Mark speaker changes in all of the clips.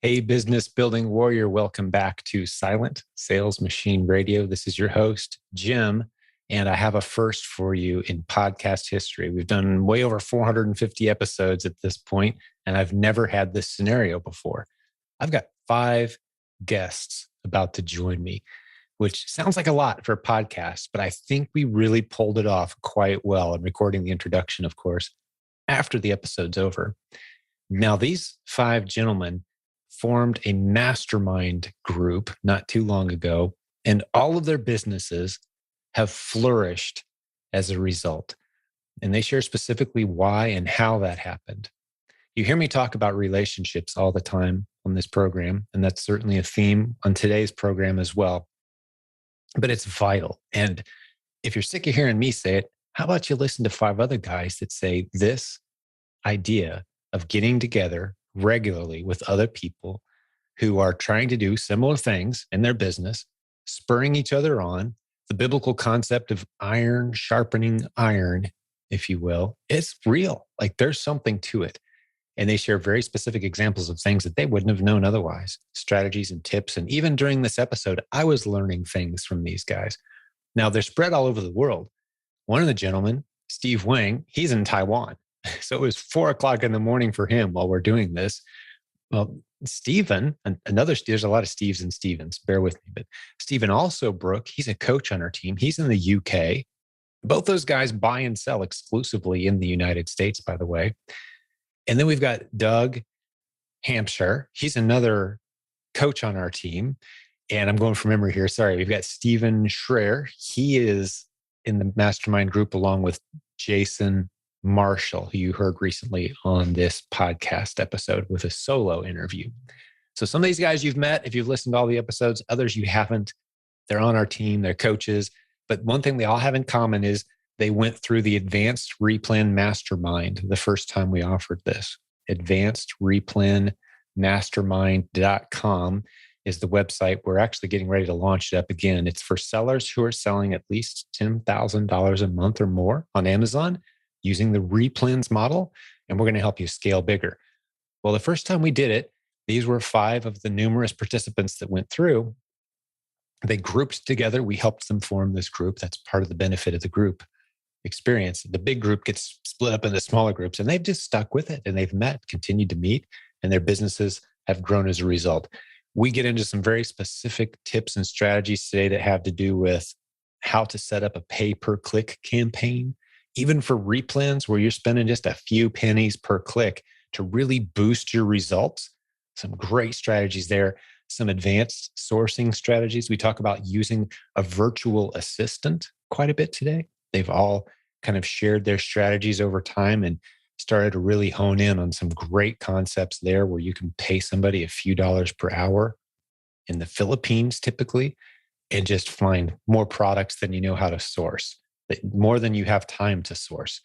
Speaker 1: Hey, business building warrior, welcome back to Silent Sales Machine Radio. This is your host, Jim, and I have a first for you in podcast history. We've done way over 450 episodes at this point, and I've never had this scenario before. I've got 5 guests about to join me, which sounds like a lot for a podcast, but I think we really pulled it off quite well. I'm recording the introduction, of course, after the episode's over. Now, these 5 gentlemen formed a mastermind group not too long ago, and all of their businesses have flourished as a result. And they share specifically why and how that happened. You hear me talk about relationships all the time on this program, and that's certainly a theme on today's program as well. But it's vital. And if you're sick of hearing me say it, how about you listen to 5 other guys that say this idea of getting together regularly with other people who are trying to do similar things in their business, spurring each other on, the biblical concept of iron sharpening iron, if you will, it's real. Like there's something to it. And they share very specific examples of things that they wouldn't have known otherwise, strategies and tips. And even during this episode, I was learning things from these guys. Now they're spread all over the world. One of the gentlemen, Steve Wang, he's in Taiwan. So it was 4:00 in the morning for him while we're doing this. Well, Steven, there's a lot of Steves and Stevens, bear with me, but Steven Alsobrook, he's a coach on our team. He's in the UK. Both those guys buy and sell exclusively in the United States, by the way. And then we've got Doug Hampshire. He's another coach on our team. And I'm going from memory here. Sorry. We've got Steven Schraer. He is in the mastermind group along with Jason Marshall, who you heard recently on this podcast episode with a solo interview. So some of these guys you've met if you've listened to all the episodes, others you haven't. They're on our team, they're coaches. But one thing they all have in common is they went through the Advanced Replen Mastermind the first time we offered this. AdvancedReplenMastermind.com is the website. We're actually getting ready to launch it up again. It's for sellers who are selling at least $10,000 a month or more on Amazon, using the Replens model, and we're going to help you scale bigger. Well, the first time we did it, these were 5 of the numerous participants that went through. They grouped together. We helped them form this group. That's part of the benefit of the group experience. The big group gets split up into smaller groups, and they've just stuck with it, and they've met, continued to meet, and their businesses have grown as a result. We get into some very specific tips and strategies today that have to do with how to set up a pay-per-click campaign, even for replens where you're spending just a few pennies per click to really boost your results. Some great strategies there, some advanced sourcing strategies. We talk about using a virtual assistant quite a bit today. They've all kind of shared their strategies over time and started to really hone in on some great concepts there where you can pay somebody a few dollars per hour in the Philippines typically and just find more products than you know how to source, more than you have time to source.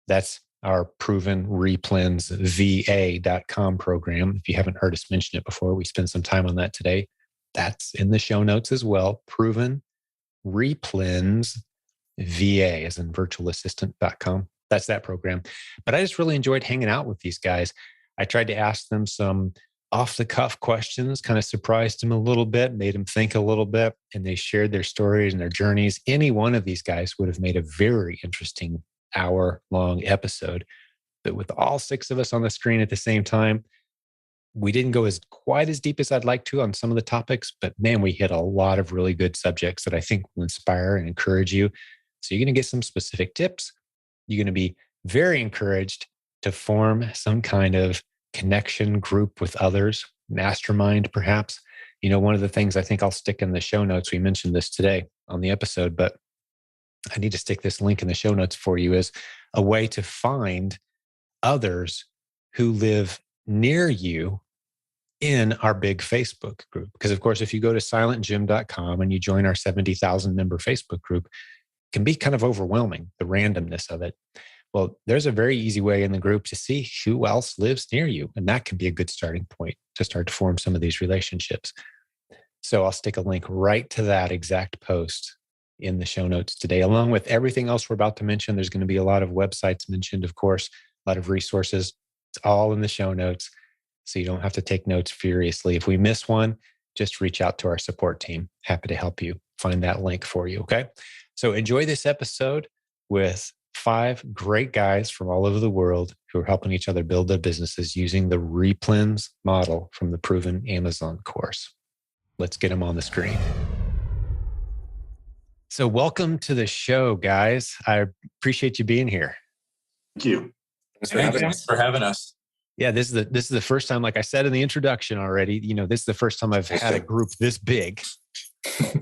Speaker 1: That's our proven replensva.com program. If you haven't heard us mention it before, we spent some time on that today. That's in the show notes as well. Proven replensva, as in virtualassistant.com. That's that program. But I just really enjoyed hanging out with these guys. I tried to ask them some off-the-cuff questions, kind of surprised them a little bit, made them think a little bit, and they shared their stories and their journeys. Any one of these guys would have made a very interesting hour-long episode. But with all 6 of us on the screen at the same time, we didn't go quite as deep as I'd like to on some of the topics, but man, we hit a lot of really good subjects that I think will inspire and encourage you. So you're going to get some specific tips. You're going to be very encouraged to form some kind of connection group with others, mastermind perhaps. You know, one of the things I think I'll stick in the show notes, we mentioned this today on the episode, but I need to stick this link in the show notes for you as a way to find others who live near you in our big Facebook group. Because of course, if you go to silentjim.com and you join our 70,000 member Facebook group, it can be kind of overwhelming, the randomness of it. Well, there's a very easy way in the group to see who else lives near you. And that can be a good starting point to start to form some of these relationships. So I'll stick a link right to that exact post in the show notes today, along with everything else we're about to mention. There's going to be a lot of websites mentioned, of course, a lot of resources. It's all in the show notes. so you don't have to take notes furiously. If we miss one, just reach out to our support team. Happy to help you find that link for you. Okay. So enjoy this episode with 5 great guys from all over the world who are helping each other build their businesses using the Replens model from the Proven Amazon course. Let's get them on the screen. So welcome to the show, guys. I appreciate you being here.
Speaker 2: Thank you. Thanks for having us.
Speaker 1: Yeah, this is the first time, like I said in the introduction already, this is the first time I've had a group this big,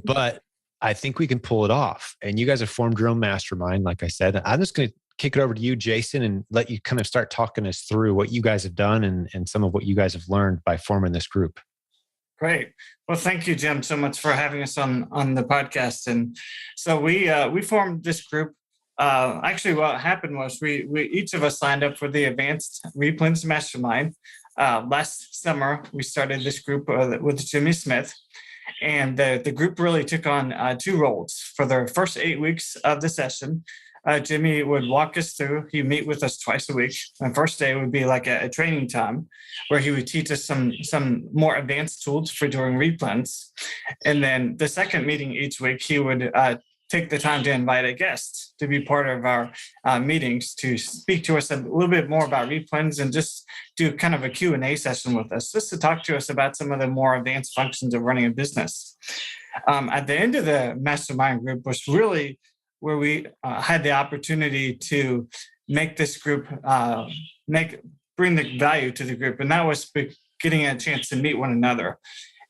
Speaker 1: but I think we can pull it off. And you guys have formed your own mastermind. Like I said, I'm just going to kick it over to you, Jason, and let you kind of start talking us through what you guys have done and some of what you guys have learned by forming this group.
Speaker 3: Great. Well, thank you, Jim, so much for having us on the podcast. And so we formed this group. Actually, what happened was we each of us signed up for the Advanced Replens Mastermind. Last summer, we started this group with Jimmy Smith. And the group really took on 2 roles. For the first 8 weeks of the session, Jimmy would walk us through. He'd meet with us twice a week. The first day would be like a training time where he would teach us some more advanced tools for doing replens. And then the second meeting each week, he would take the time to invite a guest to be part of our meetings to speak to us a little bit more about replens and just do kind of a Q&A session with us, just to talk to us about some of the more advanced functions of running a business. At the end of the mastermind group was really where we had the opportunity to make this group, bring the value to the group. And that was getting a chance to meet one another.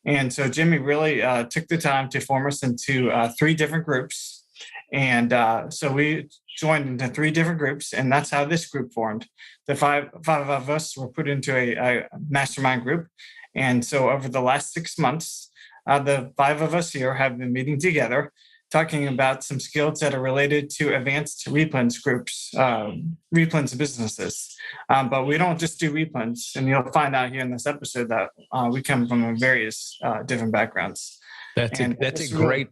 Speaker 3: And so Jimmy really took the time to form us into 3 different groups. And so we joined into 3 different groups, and that's how this group formed. The five of us were put into a mastermind group. And so over the last 6 months, the 5 of us here have been meeting together, talking about some skills that are related to advanced replens groups, replens businesses. But we don't just do replens, and you'll find out here in this episode that we come from various different backgrounds.
Speaker 1: That's a great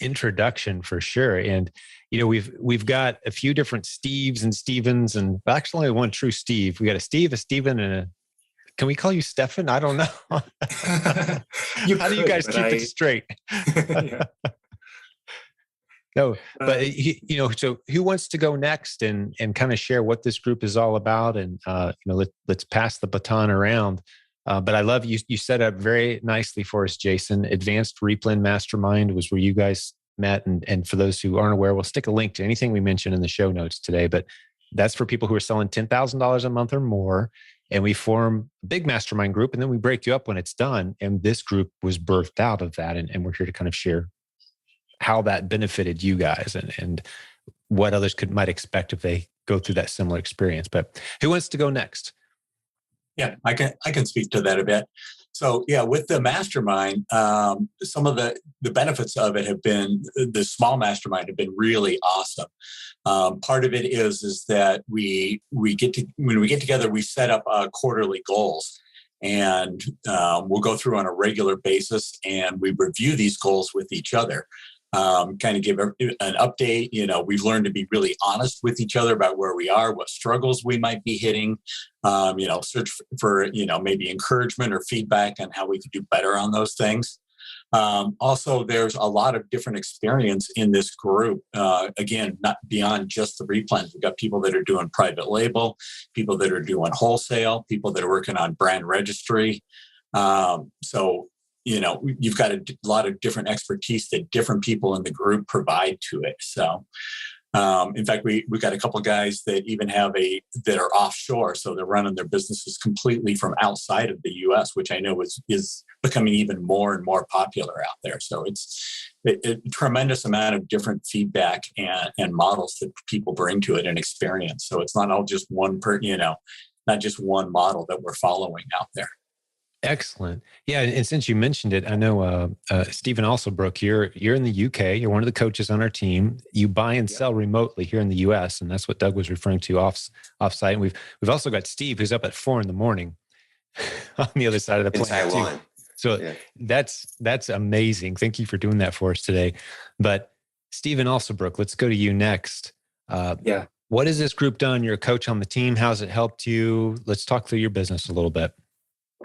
Speaker 1: introduction for sure. And we've got a few different Steves and Stevens, and actually only one true Steve. We got a Steve, a Steven, and can we call you Stefan? I don't know. How do you guys keep it straight? No, but so who wants to go next and kind of share what this group is all about? And let's pass the baton around. But I love you set up very nicely for us, Jason. Advanced Replens Mastermind was where you guys met. And for those who aren't aware, we'll stick a link to anything we mentioned in the show notes today. But that's for people who are selling $10,000 a month or more. And we form a big mastermind group, and then we break you up when it's done. And this group was birthed out of that. And we're here to kind of share how that benefited you guys and what others might expect if they go through that similar experience. But who wants to go next?
Speaker 2: Yeah, I can speak to that a bit. So yeah, with the mastermind, some of the benefits of it have been, the small mastermind have been really awesome. Part of it is that when we get together, we set up quarterly goals. And we'll go through on a regular basis, and we review these goals with each other. Kind of give an update. We've learned to be really honest with each other about where we are, what struggles we might be hitting, search for, maybe encouragement or feedback on how we could do better on those things. Also, there's a lot of different experience in this group. Again, not beyond just the replens. We've got people that are doing private label, people that are doing wholesale, people that are working on brand registry. You've got a lot of different expertise that different people in the group provide to it. So, in fact, we've got a couple of guys that even that are offshore. So they're running their businesses completely from outside of the US, which I know is becoming even more and more popular out there. So it's a tremendous amount of different feedback and models that people bring to it and experience. So it's not all just not just one model that we're following out there.
Speaker 1: Excellent. Yeah, and since you mentioned it, I know Steven Alsobrook, you're in the UK. You're one of the coaches on our team. You buy and sell remotely here in the US, and that's what Doug was referring to offsite. And we've also got Steve, who's up at 4 a.m. on the other side of the planet too. So that's amazing. Thank you for doing that for us today. But Steven Alsobrook, let's go to you next. What has this group done? You're a coach on the team. How's it helped you? Let's talk through your business a little bit.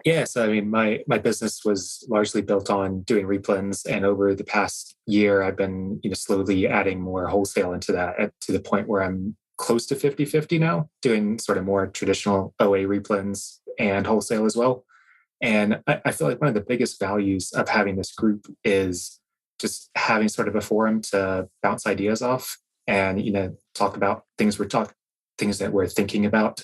Speaker 4: Yeah, so I mean, my business was largely built on doing replens, and over the past year, I've been slowly adding more wholesale into that to the point where I'm close to 50-50 now, doing sort of more traditional OA replens and wholesale as well. And I feel like one of the biggest values of having this group is just having sort of a forum to bounce ideas off and talk about things that we're thinking about.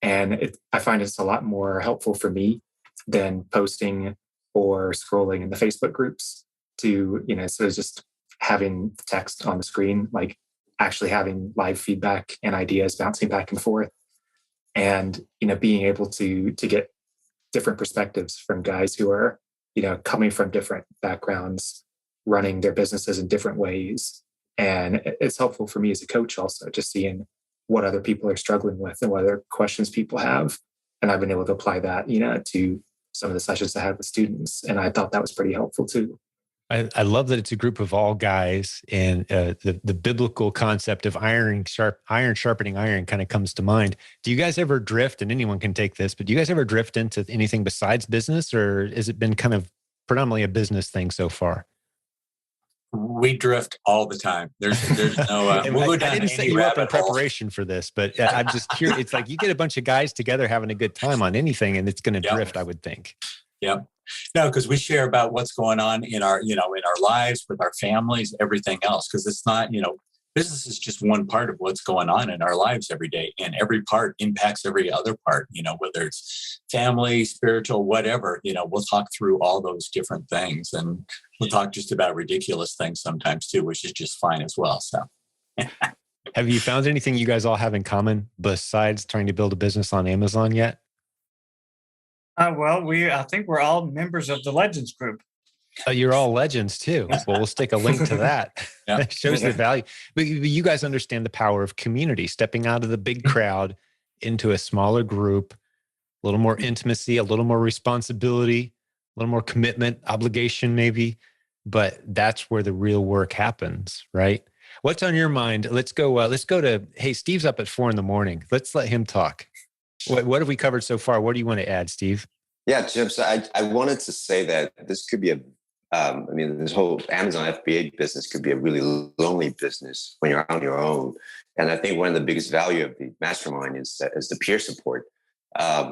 Speaker 4: And I find it's a lot more helpful for me than posting or scrolling in the Facebook groups to, sort of just having text on the screen, like actually having live feedback and ideas bouncing back and forth. And, being able to get different perspectives from guys who are, coming from different backgrounds, running their businesses in different ways. And it's helpful for me as a coach also, just seeing what other people are struggling with and what other questions people have. And I've been able to apply that, to some of the sessions I had with students. And I thought that was pretty helpful too.
Speaker 1: I love that it's a group of all guys, and the biblical concept of iron sharpening iron kind of comes to mind. Do you guys ever drift, and anyone can take this, but do you guys ever drift into anything besides business, or has it been kind of predominantly a business thing so far?
Speaker 2: We drift all the time. There's no. We'll go down
Speaker 1: I didn't set you up in preparation for this, but I'm just curious. It's like you get a bunch of guys together having a good time on anything, and it's going to drift, I would think.
Speaker 2: Yeah. No, because we share about what's going on in our, in our lives with our families, everything else. Because it's not, business is just one part of what's going on in our lives every day, and every part impacts every other part. Whether it's family, spiritual, whatever. We'll talk through all those different things, and we'll talk just about ridiculous things sometimes too, which is just fine as well. So.
Speaker 1: Have you found anything you guys all have in common besides trying to build a business on Amazon yet?
Speaker 3: Well, I think we're all members of the Legends group.
Speaker 1: You're all legends too. Well, we'll stick a link to that.
Speaker 2: Yeah.
Speaker 1: That shows the value. But you guys understand the power of community, stepping out of the big crowd into a smaller group, a little more intimacy, a little more responsibility, a little more commitment, obligation maybe. But that's where the real work happens, right? What's on your mind? Let's go to, hey, Steve's up at 4 a.m. Let's let him talk. What have we covered so far? What do you want to add, Steve?
Speaker 5: Yeah, Jim. So I wanted to say that this could be this whole Amazon FBA business could be a really lonely business when you're on your own. And I think one of the biggest value of the mastermind is the peer support.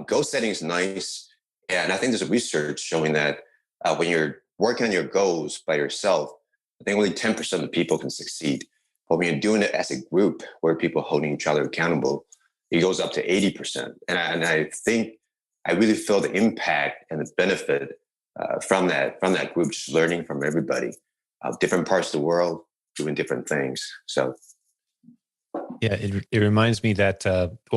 Speaker 5: Goal setting is nice. And I think there's a research showing that when you're working on your goals by yourself, I think only 10% of the people can succeed. But when you're doing it as a group where people are holding each other accountable, it goes up to 80%. And I think I really feel the impact and the benefit from that group, just learning from everybody, different parts of the world, doing different things. So.
Speaker 1: Yeah, it reminds me that,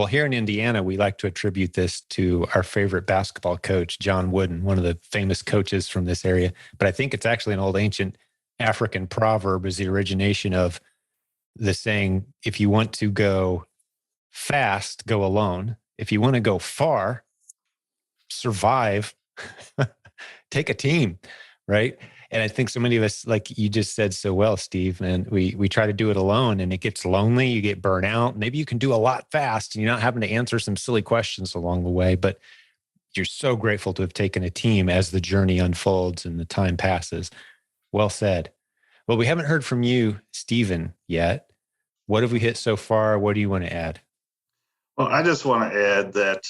Speaker 1: here in Indiana, we like to attribute this to our favorite basketball coach, John Wooden, one of the famous coaches from this area. But I think it's actually an old ancient African proverb, is the origination of the saying, if you want to go fast, go alone. If you want to go far, survive, take a team, right? And I think so many of us, like you just said so well, Steve, and we try to do it alone, and it gets lonely, you get burnt out. Maybe you can do a lot fast and you're not having to answer some silly questions along the way, but you're so grateful to have taken a team as the journey unfolds and the time passes. Well said. Well, we haven't heard from you, Steven, yet. What have we hit so far? What do you want to add?
Speaker 6: Well, I just want to add that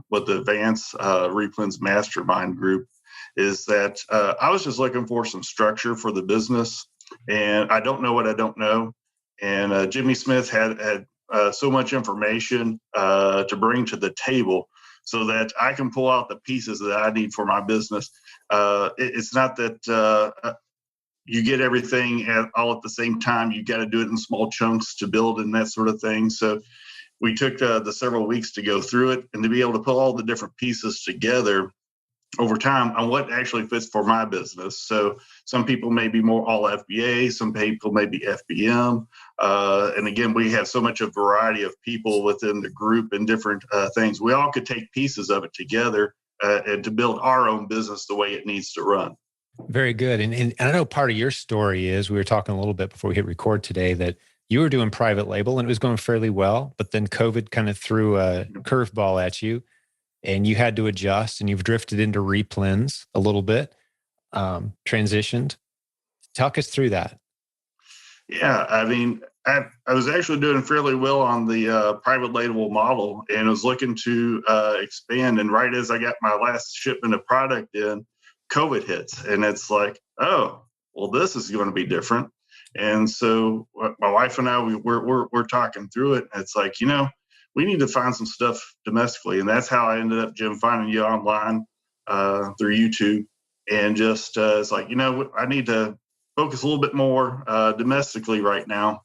Speaker 6: with the Advanced Replens Mastermind group is that I was just looking for some structure for the business, and I don't know what I don't know. And Jimmy Smith had so much information to bring to the table so that I can pull out the pieces that I need for my business. It's not that you get everything all at the same time. You got to do it in small chunks to build and that sort of thing. So we took the several weeks to go through it and to be able to put all the different pieces together over time on what actually fits for my business. So some people may be more all FBA, some people may be FBM. And again, we have so much a variety of people within the group and different things. We all could take pieces of it together and to build our own business the way it needs to run.
Speaker 1: Very good. And I know part of your story is, we were talking a little bit before we hit record today, that you were doing private label and it was going fairly well, but then COVID kind of threw a curveball at you and you had to adjust, and you've drifted into Replens a little bit, transitioned. Talk us through that.
Speaker 6: Yeah, I mean, I was actually doing fairly well on the private label model, and was looking to expand. And right as I got my last shipment of product in, COVID hits, and it's like, oh, well, this is going to be different. And so my wife and I, we're talking through it, and it's like, we need to find some stuff domestically, and that's how I ended up, Jim, finding you online through YouTube, and just it's like, I need to focus a little bit more domestically right now.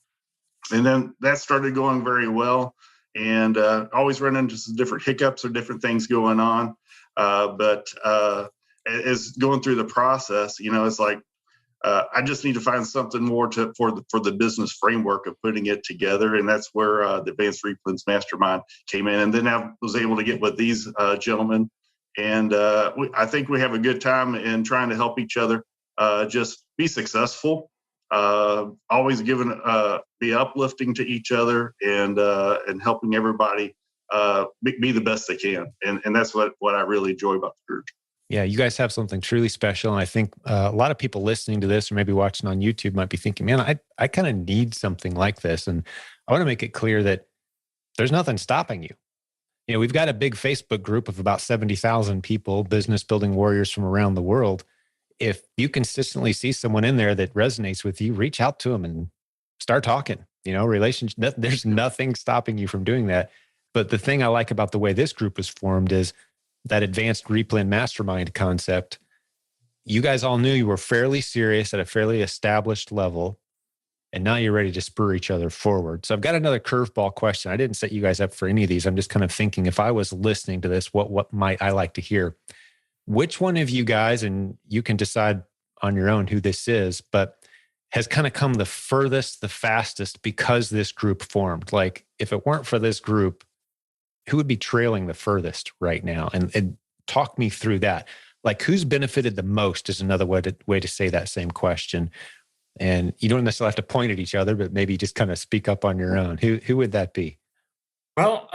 Speaker 6: And then that started going very well, and always run into some different hiccups or different things going on. But as going through the process, it's like, I just need to find something more for the business framework of putting it together. And that's where the Advanced Replens Mastermind came in. And then I was able to get with these gentlemen. And I think we have a good time in trying to help each other just be successful, always be uplifting to each other, and helping everybody be the best they can. And that's what I really enjoy about the group.
Speaker 1: Yeah, you guys have something truly special. And I think a lot of people listening to this or maybe watching on YouTube might be thinking, man, I kind of need something like this. And I want to make it clear that there's nothing stopping you. We've got a big Facebook group of about 70,000 people, business building warriors from around the world. If you consistently see someone in there that resonates with you, reach out to them and start talking. Relationship, there's nothing stopping you from doing that. But the thing I like about the way this group was formed is that Advanced Replen Mastermind concept. You guys all knew you were fairly serious at a fairly established level, and now you're ready to spur each other forward. So I've got another curveball question. I didn't set you guys up for any of these. I'm just kind of thinking, if I was listening to this, what might I like to hear? Which one of you guys, and you can decide on your own who this is, but has kind of come the furthest, the fastest because this group formed? Like, if it weren't for this group, who would be trailing the furthest right now? And talk me through that. Like, who's benefited the most is another way to say that same question. And you don't necessarily have to point at each other, but maybe just kind of speak up on your own. Who would that be?
Speaker 3: Well,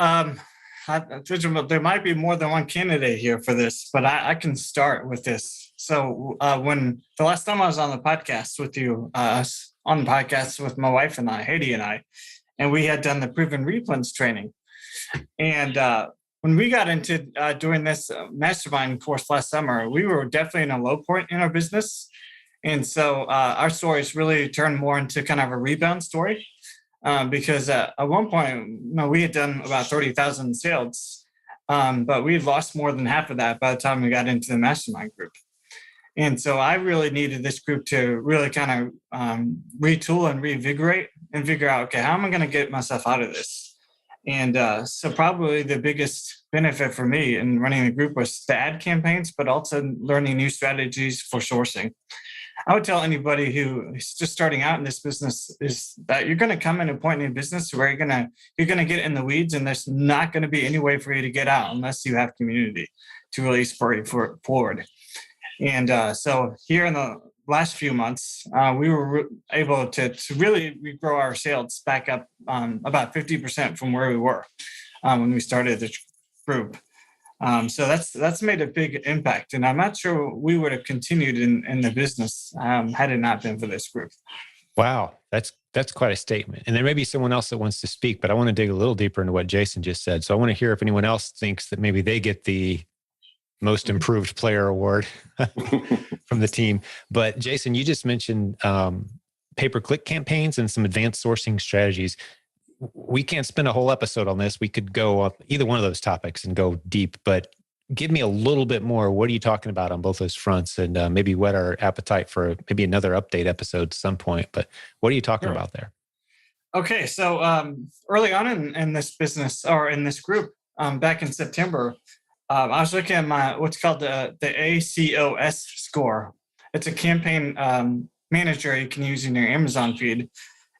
Speaker 3: there might be more than one candidate here for this, but I can start with this. So when the last time I was on the podcast with you, on the podcast with my wife and I, Haiti and we had done the Proven Replens training. And when we got into doing this mastermind course last summer, we were definitely in a low point in our business. And so our stories really turned more into kind of a rebound story. Because at one point, we had done about 30,000 sales, but we had lost more than half of that by the time we got into the mastermind group. And so I really needed this group to really kind of retool and reinvigorate and figure out, okay, how am I going to get myself out of this? And so probably the biggest benefit for me in running the group was the ad campaigns, but also learning new strategies for sourcing. I would tell anybody who is just starting out in this business is that you're going to come in a point in your business where you're going to get in the weeds, and there's not going to be any way for you to get out unless you have community to really spur you forward. And so here in the last few months, we were able to really regrow our sales back up about 50% from where we were when we started the group. So that's made a big impact, and I'm not sure we would have continued in the business had it not been for this group.
Speaker 1: Wow, that's quite a statement. And there may be someone else that wants to speak, but I want to dig a little deeper into what Jason just said. So I want to hear if anyone else thinks that maybe they get the most improved player award from the team. But Jason, you just mentioned pay-per-click campaigns and some advanced sourcing strategies. We can't spend a whole episode on this. We could go up either one of those topics and go deep, but give me a little bit more. What are you talking about on both those fronts? And maybe whet our appetite for maybe another update episode at some point. But what are you talking about there? Okay.
Speaker 3: So early on in this business, or in this group, back in September, I was looking at what's called the ACOS score. It's a campaign manager you can use in your Amazon feed,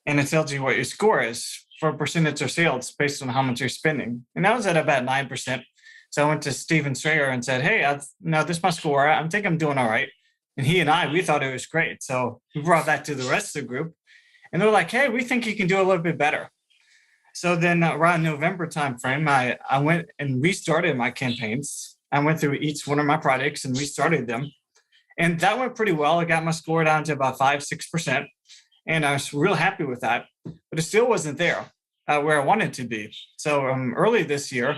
Speaker 3: and it tells you what your score is for a percentage of sales based on how much you're spending. And that was at about 9%. So I went to Steven Schraer and said, hey, this is my score. I think I'm doing all right. And he and we thought it was great. So we brought that to the rest of the group. And they're like, hey, we think you can do a little bit better. So then around November timeframe, I went and restarted my campaigns. I went through each one of my products and restarted them. And that went pretty well. I got my score down to about 5-6%. And I was real happy with that. But it still wasn't there where I wanted to be. So early this year,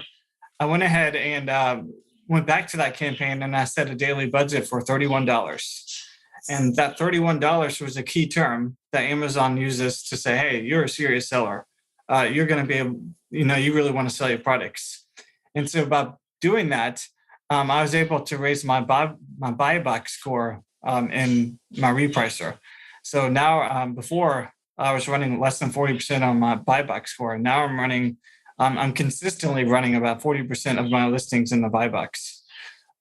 Speaker 3: I went ahead and went back to that campaign and I set a daily budget for $31. And that $31 was a key term that Amazon uses to say, hey, you're a serious seller. You're going to be able, you really want to sell your products. And so by doing that, I was able to raise my buy box score in my repricer. So now before I was running less than 40% on my buy box score. Now I'm consistently running about 40% of my listings in the buy box.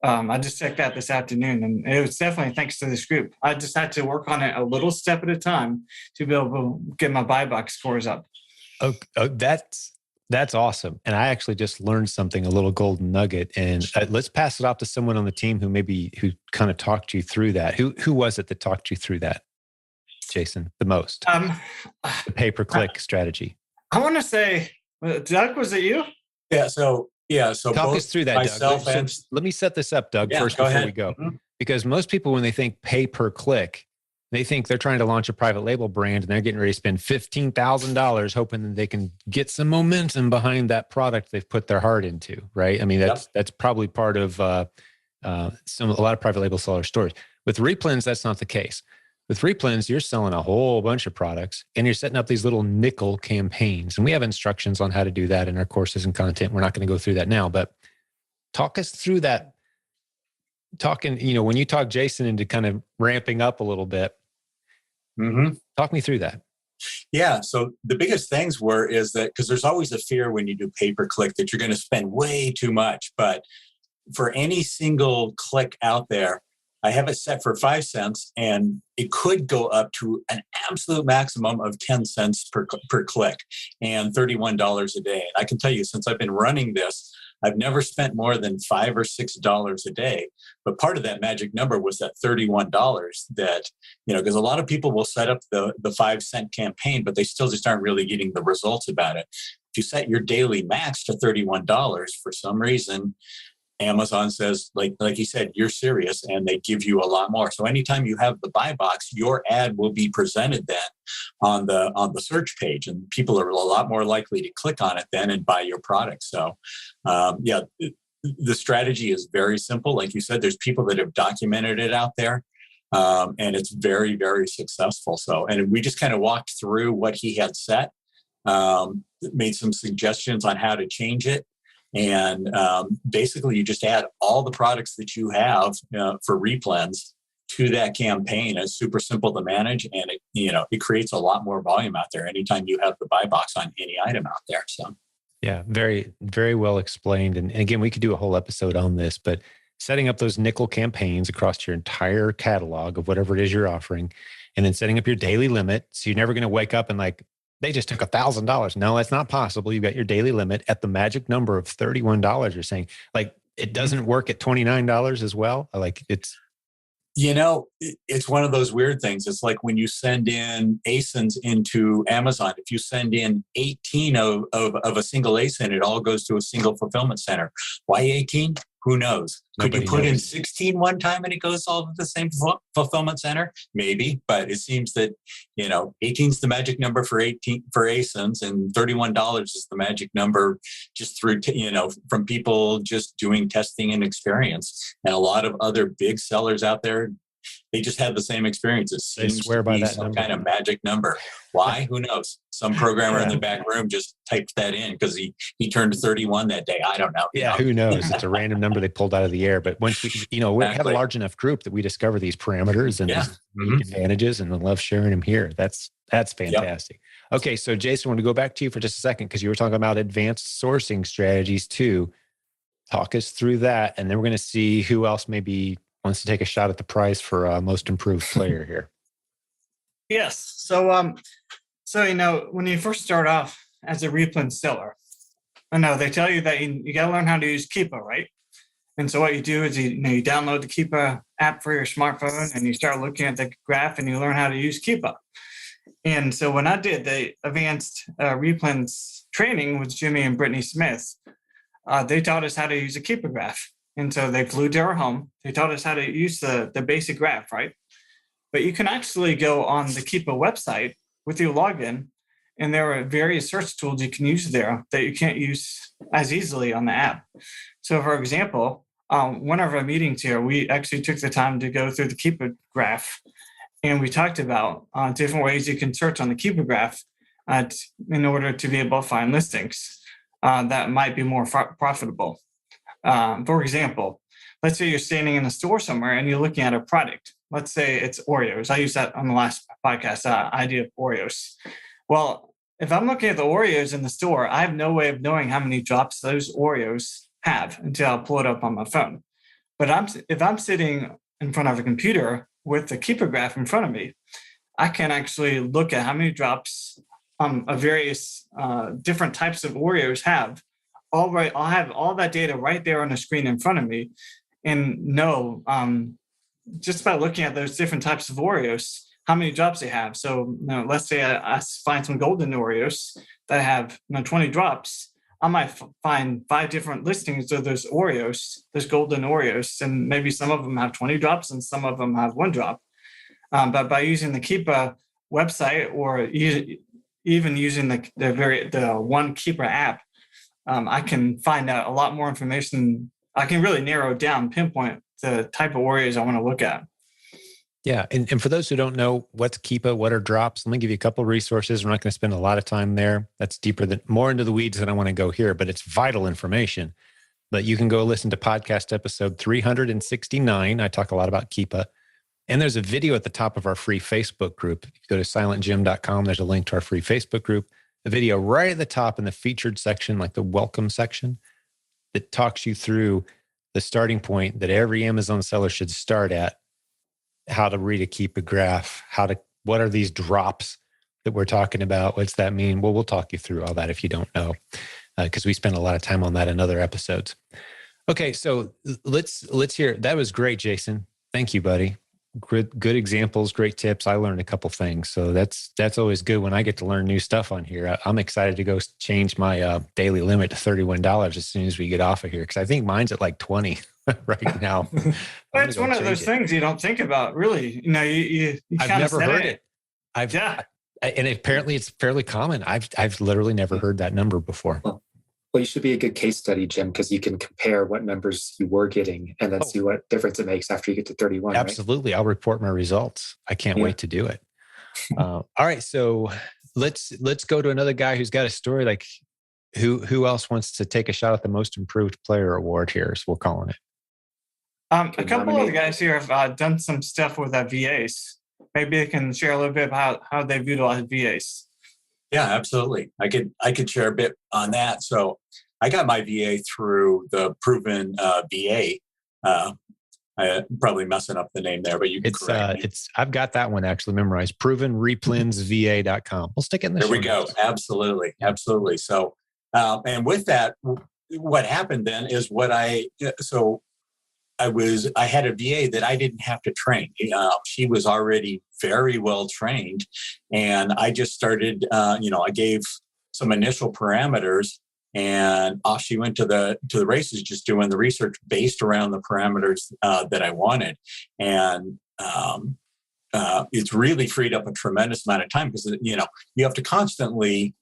Speaker 3: I just checked that this afternoon, and it was definitely thanks to this group. I just had to work on it a little step at a time to be able to get my buy box scores up.
Speaker 1: Oh, that's awesome. And I actually just learned something, a little golden nugget. And let's pass it off to someone on the team who kind of talked you through that. Who was it that talked you through that, Jason, the most? The pay-per-click strategy.
Speaker 3: I want to say, Doug, was it you?
Speaker 2: Yeah. So
Speaker 1: talk us through that,
Speaker 2: myself
Speaker 1: Doug.
Speaker 2: and
Speaker 1: Let me set this up, Doug, first
Speaker 2: go
Speaker 1: before
Speaker 2: ahead.
Speaker 1: we go.
Speaker 2: Mm-hmm.
Speaker 1: Because most people, when they think pay-per-click, they think they're trying to launch a private label brand and they're getting ready to spend $15,000 hoping that they can get some momentum behind that product they've put their heart into, right? I mean, that's probably part of a lot of private label seller stories. With Replens, that's not the case. With Replens, you're selling a whole bunch of products and you're setting up these little nickel campaigns. And we have instructions on how to do that in our courses and content. We're not going to go through that now, but talk us through that. When you talk Jason into kind of ramping up a little bit, talk me through that.
Speaker 2: Yeah. So the biggest things is that because there's always a fear when you do pay-per-click that you're going to spend way too much. But for any single click out there, I have it set for 5 cents and it could go up to an absolute maximum of 10 cents per click and $31 a day. And I can tell you, since I've been running this, I've never spent more than $5 or $6 a day. But part of that magic number was that $31 that, because a lot of people will set up the 5 cent campaign, but they still just aren't really getting the results about it. If you set your daily max to $31, for some reason, Amazon says, like you said, you're serious, and they give you a lot more. So anytime you have the buy box, your ad will be presented then on the search page, and people are a lot more likely to click on it then and buy your product. So, the strategy is very simple. Like you said, there's people that have documented it out there, and it's very, very successful. So, and we just kind of walked through what he had set, made some suggestions on how to change it. And basically, you just add all the products that you have for Replens to that campaign. It's super simple to manage, and it creates a lot more volume out there anytime you have the buy box on any item out there. So,
Speaker 1: yeah, very, very well explained. And again, we could do a whole episode on this, but setting up those nickel campaigns across your entire catalog of whatever it is you're offering, and then setting up your daily limit, so you're never going to wake up and they just took $1,000. No, that's not possible. You've got your daily limit at the magic number of $31. You're saying it doesn't work at $29 as well. It's
Speaker 2: one of those weird things. It's like when you send in ASINs into Amazon, if you send in 18 of a single ASIN, it all goes to a single fulfillment center. Why 18? Who knows? Could you put in 16 one time and it goes all to the same fulfillment center? Maybe, but it seems that 18 is the magic number for ASINs, and $31 is the magic number just through from people just doing testing and experience. And a lot of other big sellers out there, they just have the same experience. It seems
Speaker 1: they swear
Speaker 2: to
Speaker 1: by
Speaker 2: be
Speaker 1: that
Speaker 2: some
Speaker 1: number.
Speaker 2: kind of magic number. Why? Who knows? Some programmer in the back room just typed that in because he turned 31 that day. I don't know.
Speaker 1: Yeah, who knows? It's a random number they pulled out of the air. But once we have a large enough group that we discover these parameters and these advantages, and love sharing them here. That's fantastic. Yep. Okay, so Jason, I want to go back to you for just a second because you were talking about advanced sourcing strategies too. Talk us through that, and then we're going to see who else maybe wants to take a shot at the prize for most improved player here.
Speaker 3: Yes. So, when you first start off as a Replens seller, I know they tell you that you got to learn how to use Keepa, right? And so what you do is you download the Keepa app for your smartphone and you start looking at the graph and you learn how to use Keepa. And so when I did the advanced Replens training with Jimmy and Brittany Smith, they taught us how to use a keeper graph. And so they flew to our home. They taught us how to use the basic graph, right? But you can actually go on the Keepa website with your login, and there are various search tools you can use there that you can't use as easily on the app. So for example, one of our meetings here, we actually took the time to go through the Keepa graph, and we talked about different ways you can search on the Keepa graph in order to be able to find listings that might be more profitable. For example, let's say you're standing in a store somewhere and you're looking at a product. Let's say it's Oreos. I used that on the last podcast, idea of Oreos. Well, if I'm looking at the Oreos in the store, I have no way of knowing how many drops those Oreos have until I'll pull it up on my phone. But if I'm sitting in front of a computer with the Keepa graph in front of me, I can actually look at how many drops of various different types of Oreos have. All right, I'll have all that data right there on the screen in front of me, and know just by looking at those different types of Oreos how many drops they have. So let's say I find some golden Oreos that have 20 drops. I might find 5 different listings of those Oreos, those golden Oreos, and maybe some of them have 20 drops and some of them have 1 drop. But by using the Keepa website or even using the One Keepa app, I can find out a lot more information. I can really narrow down, pinpoint the type of Oreos I want to look at.
Speaker 1: Yeah. And for those who don't know what's Keepa, what are drops, let me give you a couple of resources. We're not going to spend a lot of time there. That's more into the weeds than I want to go here, but it's vital information. But you can go listen to podcast episode 369. I talk a lot about Keepa. And there's a video at the top of our free Facebook group. If you go to silentjim.com, there's a link to our free Facebook group. A video right at the top in the featured section, like the welcome section, that talks you through the starting point that every Amazon seller should start at, how to read a Keepa graph, what are these drops that we're talking about? What's that mean? Well, we'll talk you through all that if you don't know, because we spend a lot of time on that in other episodes. Okay, so let's hear. That was great, Jason. Thank you, buddy. Good examples, great tips. I learned a couple things. So that's always good when I get to learn new stuff on here. I'm excited to go change my daily limit to $31 as soon as we get off of here, because I think mine's at like 20 right now.
Speaker 3: Well, it's one of those things you don't think about, really. You
Speaker 1: I've never heard it. And apparently it's fairly common. I've literally never heard that number before.
Speaker 4: Well, you should be a good case study, Jim, because you can compare what numbers you were getting and then see what difference it makes after you get to 31.
Speaker 1: Absolutely. Right? I'll report my results. I can't wait to do it. All right. So let's go to another guy who's got a story. Like who else wants to take a shot at the most improved player award here, as we're calling it?
Speaker 3: A couple of the guys here have done some stuff with VAs. Maybe they can share a little bit about how they've utilized VAs.
Speaker 2: Yeah, absolutely. I could share a bit on that. So I got my VA through the Proven VA. I'm probably messing up the name there, but you can correct me.
Speaker 1: I've got that one actually memorized. ProvenReplensVA.com. We'll stick it in the show notes.
Speaker 2: There we go. Absolutely. So, and with that, what happened then is I had a VA that I didn't have to train. She was already very well trained, and I just started. I gave some initial parameters, and off she went to the races, just doing the research based around the parameters that I wanted, and it's really freed up a tremendous amount of time because you have to constantly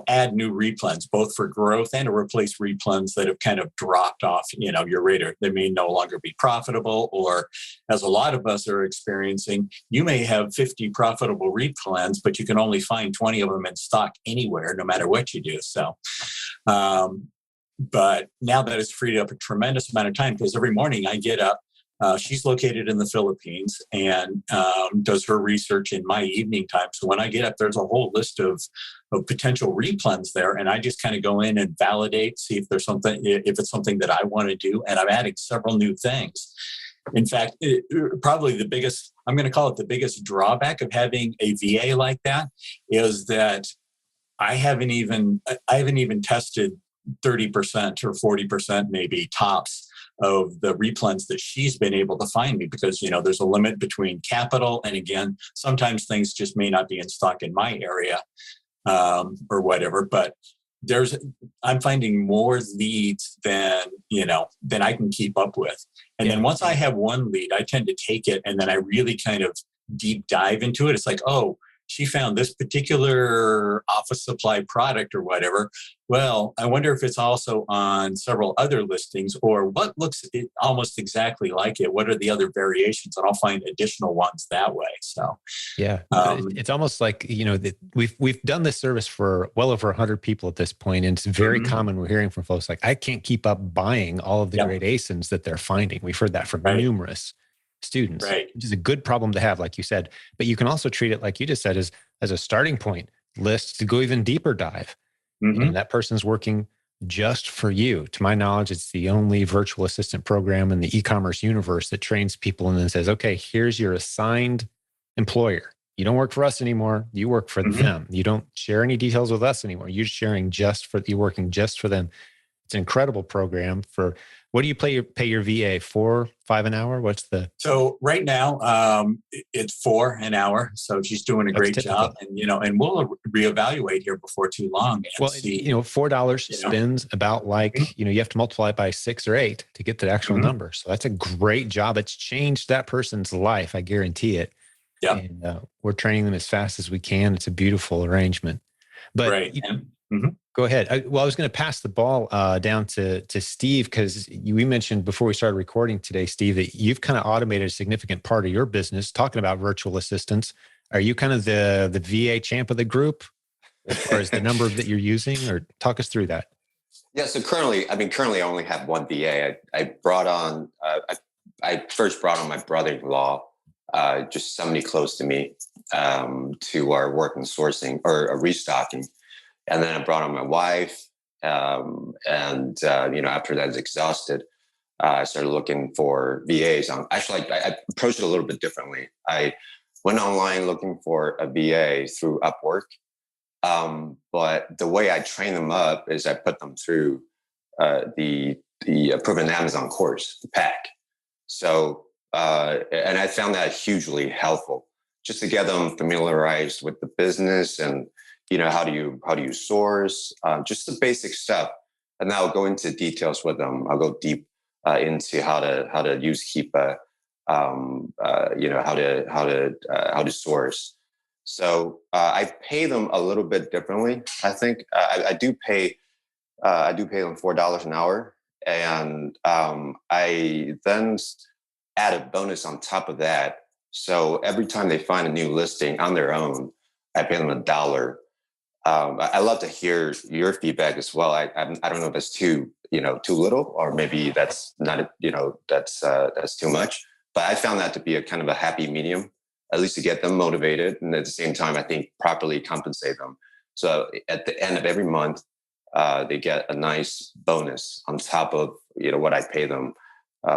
Speaker 2: add new replens, both for growth and to replace replens that have kind of dropped off, your radar. They may no longer be profitable, or as a lot of us are experiencing, you may have 50 profitable replens, but you can only find 20 of them in stock anywhere, no matter what you do. So, but now that it's freed up a tremendous amount of time, because every morning I get up, she's located in the Philippines and does her research in my evening time. So when I get up, there's a whole list of potential replens there, and I just kind of go in and validate, see if it's something that I want to do. And I'm adding several new things. In fact, probably I'm going to call it the biggest drawback of having a VA like that is that I haven't even tested 30% or 40% maybe tops of the replens that she's been able to find me, because, there's a limit between capital. And again, sometimes things just may not be in stock in my area, or whatever, but I'm finding more leads than I can keep up with. And then once I have one lead, I tend to take it and then I really kind of deep dive into it. It's like, oh, she found this particular office supply product or whatever. Well, I wonder if it's also on several other listings, or what looks almost exactly like it. What are the other variations? And I'll find additional ones that way. So,
Speaker 1: yeah, it's almost like, we've done this service for well over 100 people at this point, and it's very common. We're hearing from folks like, I can't keep up buying all of the great ASINs that they're finding. We've heard that from numerous students, which is a good problem to have, like you said. But you can also treat it, like you just said, as a starting point list to go even deeper dive. And that person's working just for you. To my knowledge, it's the only virtual assistant program in the e-commerce universe that trains people and then says, okay, here's your assigned employer. You don't work for us anymore. You work for them. You don't share any details with us anymore. You're you're working just for them. It's an incredible program. For what do you pay your VA? $4, $5 an hour? So
Speaker 2: right now, it's $4 an hour. So she's doing a great job, and we'll reevaluate here before too long. And see,
Speaker 1: $4 spends about like, you have to multiply it by 6 or 8 to get the actual number. So that's a great job. It's changed that person's life. I guarantee it.
Speaker 2: Yeah.
Speaker 1: And we're training them as fast as we can. It's a beautiful arrangement. But go ahead. I was going to pass the ball down to Steve, because we mentioned before we started recording today, Steve, that you've kind of automated a significant part of your business talking about virtual assistants. Are you kind of the VA champ of the group as far as the number that you're using, or talk us through that?
Speaker 5: Yeah. So currently I only have one VA. I brought on, I first brought on my brother-in-law, just somebody close to me, to our work in sourcing or restocking. And then I brought on my wife. After that is exhausted, I started looking for VAs. I approached it a little bit differently. I went online looking for a VA through Upwork. But the way I train them up is I put them through the proven Amazon course, the pack. So, and I found that hugely helpful, just to get them familiarized with the business and, how do you source, just the basic stuff. And I'll go into details with them. I'll go deep into how to use Keepa, how to source. So I pay them a little bit differently. I think I do pay them $4 an hour, and I then add a bonus on top of that. So every time they find a new listing on their own, I pay them $1. I love to hear your feedback as well. I don't know if that's too little, or maybe that's not, that's too much. But I found that to be a kind of a happy medium, at least to get them motivated, and at the same time, I think properly compensate them. So at the end of every month, they get a nice bonus on top of what I pay them,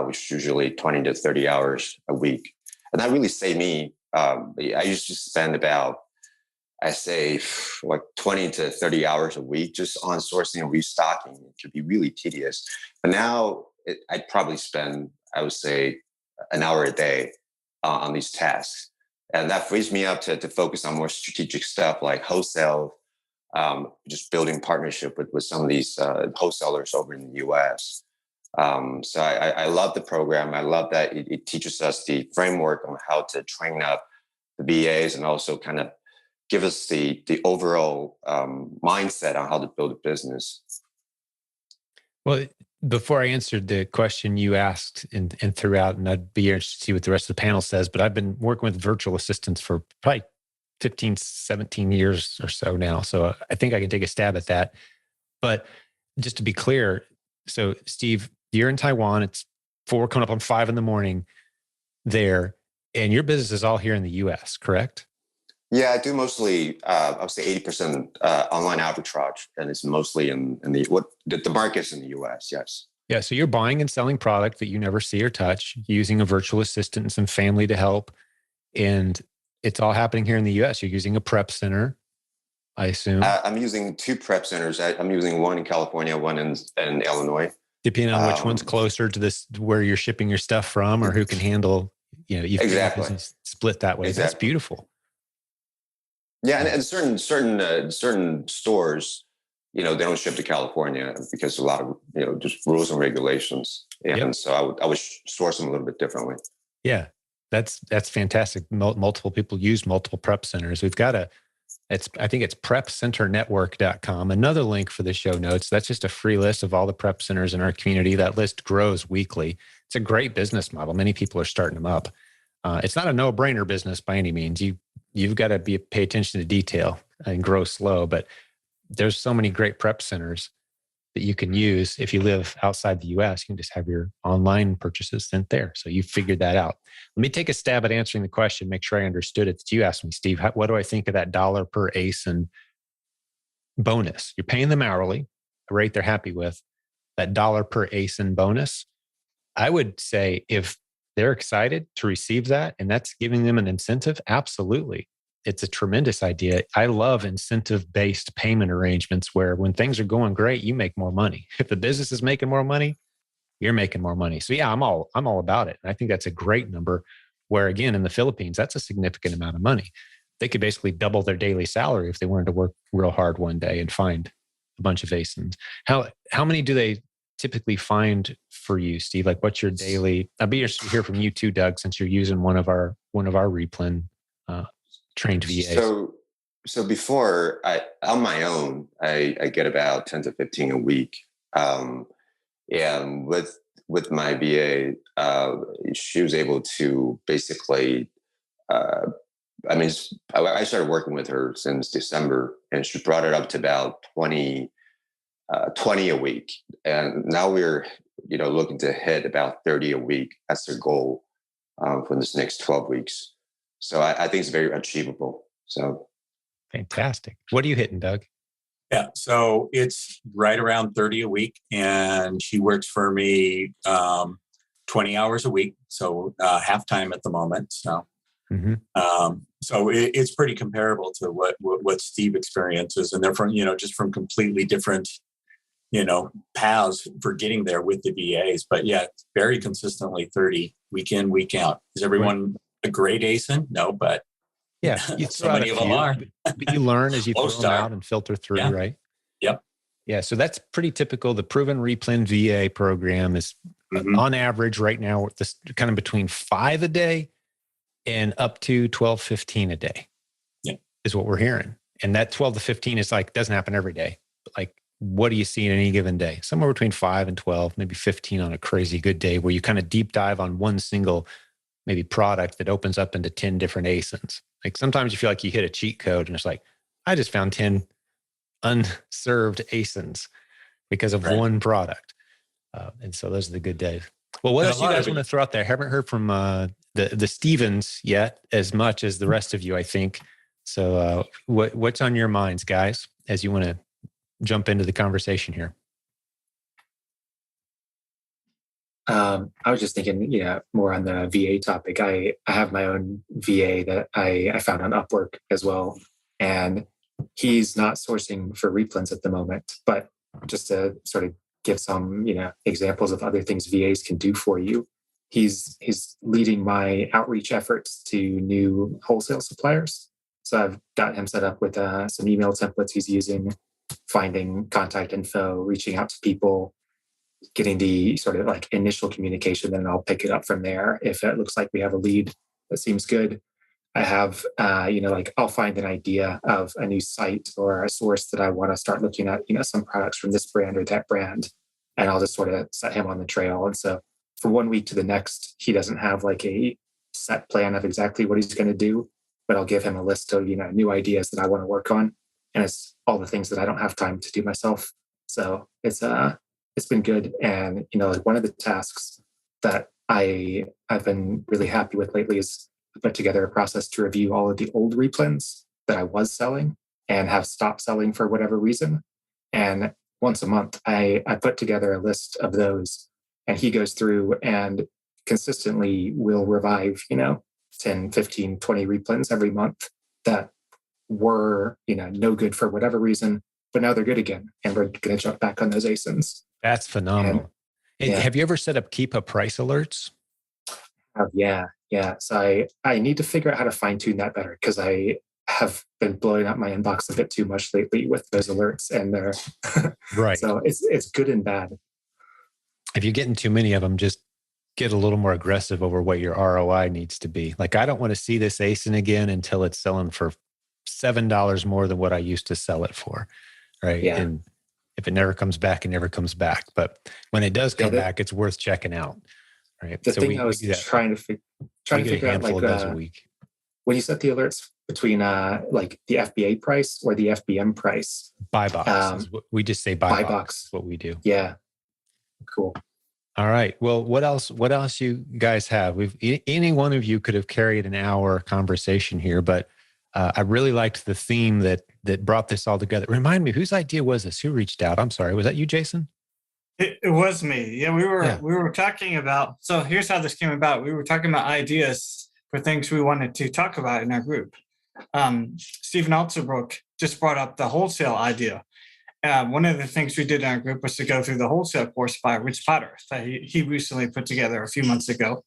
Speaker 5: which is usually 20 to 30 hours a week, and that really saved me. I used to spend about, I say, like 20 to 30 hours a week just on sourcing and restocking. It could be really tedious. But now I'd probably spend, I would say, an hour a day on these tasks. And that frees me up to focus on more strategic stuff like wholesale, just building partnership with some of these wholesalers over in the US. So I love the program. I love that it teaches us the framework on how to train up the VAs, and also kind of give us the overall mindset on how to build a business.
Speaker 1: Well, before I answered the question you asked and threw out, and I'd be interested to see what the rest of the panel says, but I've been working with virtual assistants for probably 15, 17 years or so now. So I think I can take a stab at that. But just to be clear, so Steve, you're in Taiwan. It's 4 coming up on 5 in the morning there, and your business is all here in the US, correct?
Speaker 5: Yeah, I do mostly, I would say 80% online arbitrage, and it's mostly in the market's in the US, yes.
Speaker 1: Yeah, so you're buying and selling product that you never see or touch, using a virtual assistant and some family to help, and it's all happening here in the US. You're using a prep center, I assume.
Speaker 5: I'm using 2 prep centers. I'm using one in California, one in Illinois.
Speaker 1: Depending on which one's closer to this, where you're shipping your stuff from, or who can handle, you
Speaker 5: exactly
Speaker 1: split that way.
Speaker 5: Exactly.
Speaker 1: That's beautiful.
Speaker 5: Yeah, and certain stores, they don't ship to California because a lot of just rules and regulations, and so I would source them a little bit differently.
Speaker 1: Yeah, that's fantastic. Multiple people use multiple prep centers. We've got I think it's prepcenternetwork.com. Another link for the show notes. That's just a free list of all the prep centers in our community. That list grows weekly. It's a great business model. Many people are starting them up. It's not a no-brainer business by any means. You've got to pay attention to detail and grow slow, but there's so many great prep centers that you can use. If you live outside the US, you can just have your online purchases sent there. So you figured that out. Let me take a stab at answering the question, make sure I understood it that you asked me, Steve. What do I think of that $1 per ASIN bonus? You're paying them hourly, a rate they're happy with. That $1 per ASIN bonus, I would say if they're excited to receive that and that's giving them an incentive, absolutely. It's a tremendous idea. I love incentive-based payment arrangements where when things are going great, you make more money. If the business is making more money, you're making more money. So yeah, I'm all about it. And I think that's a great number where, again, in the Philippines, that's a significant amount of money. They could basically double their daily salary if they wanted to work real hard one day and find a bunch of ASINs. How many do they typically find for you, Steve? Like, what's your daily? I'd be interested to hear from you too, Doug, since you're using one of our Replen trained VAs.
Speaker 5: So before on my own, I get about 10 to 15 a week. And with my VA, she was able to basically, I started working with her since December, and she brought it up to about 20 a week. And now we're, looking to hit about 30 a week. That's the goal for this next 12 weeks. So I think it's very achievable. So
Speaker 1: fantastic. What are you hitting, Doug?
Speaker 2: Yeah, so it's right around 30 a week, and she works for me 20 hours a week, so half time at the moment. So, so it's pretty comparable to what Steve experiences, and they're from just from completely different paths for getting there with the VAs. But yeah, very consistently 30 week in, week out. Is everyone a great ASIN? No, but
Speaker 1: yeah,
Speaker 2: so many of them are.
Speaker 1: But you learn as you throw them out and filter through, right?
Speaker 2: Yep.
Speaker 1: Yeah, so that's pretty typical. The proven Replen VA program is on average right now, this kind of between 5 a day and up to 12, 15 a day is what we're hearing. And that 12 to 15 is doesn't happen every day. But what do you see in any given day? Somewhere between 5 and 12, maybe 15 on a crazy good day where you kind of deep dive on one single maybe product that opens up into 10 different ASINs. Sometimes you feel like you hit a cheat code and it's I just found 10 unserved ASINs because of one product. And so those are the good days. Well, what else you guys want to throw out there? I haven't heard from the Stevens yet as much as the rest of you, I think. So what's on your minds, guys, as you want to jump into the conversation here?
Speaker 4: I was just thinking, more on the VA topic. I have my own VA that I found on Upwork as well. And he's not sourcing for Replens at the moment, but just to sort of give some, examples of other things VAs can do for you. He's leading my outreach efforts to new wholesale suppliers. So I've got him set up with some email templates he's using, finding contact info, reaching out to people, getting the sort of initial communication, then I'll pick it up from there. If it looks like we have a lead that seems good, I have, I'll find an idea of a new site or a source that I want to start looking at, some products from this brand or that brand, and I'll just sort of set him on the trail. And so from 1 week to the next, he doesn't have a set plan of exactly what he's going to do, but I'll give him a list of, new ideas that I want to work on. And it's all the things that I don't have time to do myself. So it's been good. And, one of the tasks that I've been really happy with lately is I put together a process to review all of the old Replens that I was selling and have stopped selling for whatever reason. And once a month, I put together a list of those, and he goes through and consistently will revive, 10, 15, 20 Replens every month that were, no good for whatever reason, but now they're good again. And we're going to jump back on those ASINs.
Speaker 1: That's phenomenal. And have you ever set up keep a price alerts?
Speaker 4: Yeah. So I need to figure out how to fine tune that better, because I have been blowing up my inbox a bit too much lately with those alerts, and they're
Speaker 1: right.
Speaker 4: So it's good and bad.
Speaker 1: If you're getting too many of them, just get a little more aggressive over what your ROI needs to be. Like, I don't want to see this ASIN again until it's selling for $7 more than what I used to sell it for. Right.
Speaker 4: Yeah.
Speaker 1: And if it never comes back, it never comes back. But when it does come back, it's worth checking out. Right.
Speaker 4: The thing I was trying to figure out, like,
Speaker 1: a week.
Speaker 4: When you set the alerts between like the FBA price or the FBM price,
Speaker 1: buy box. We just say buy box. What we do.
Speaker 4: Yeah. Cool.
Speaker 1: All right. Well, what else you guys have? Any one of you could have carried an hour conversation here, but I really liked the theme that brought this all together. Remind me, whose idea was this? Who reached out? I'm sorry. Was that you, Jason?
Speaker 3: It was me. Yeah, we were talking about. So here's how this came about. We were talking about ideas for things we wanted to talk about in our group. Steven Alsobrook just brought up the wholesale idea. One of the things we did in our group was to go through the wholesale course by Rich Potter that he recently put together a few months ago.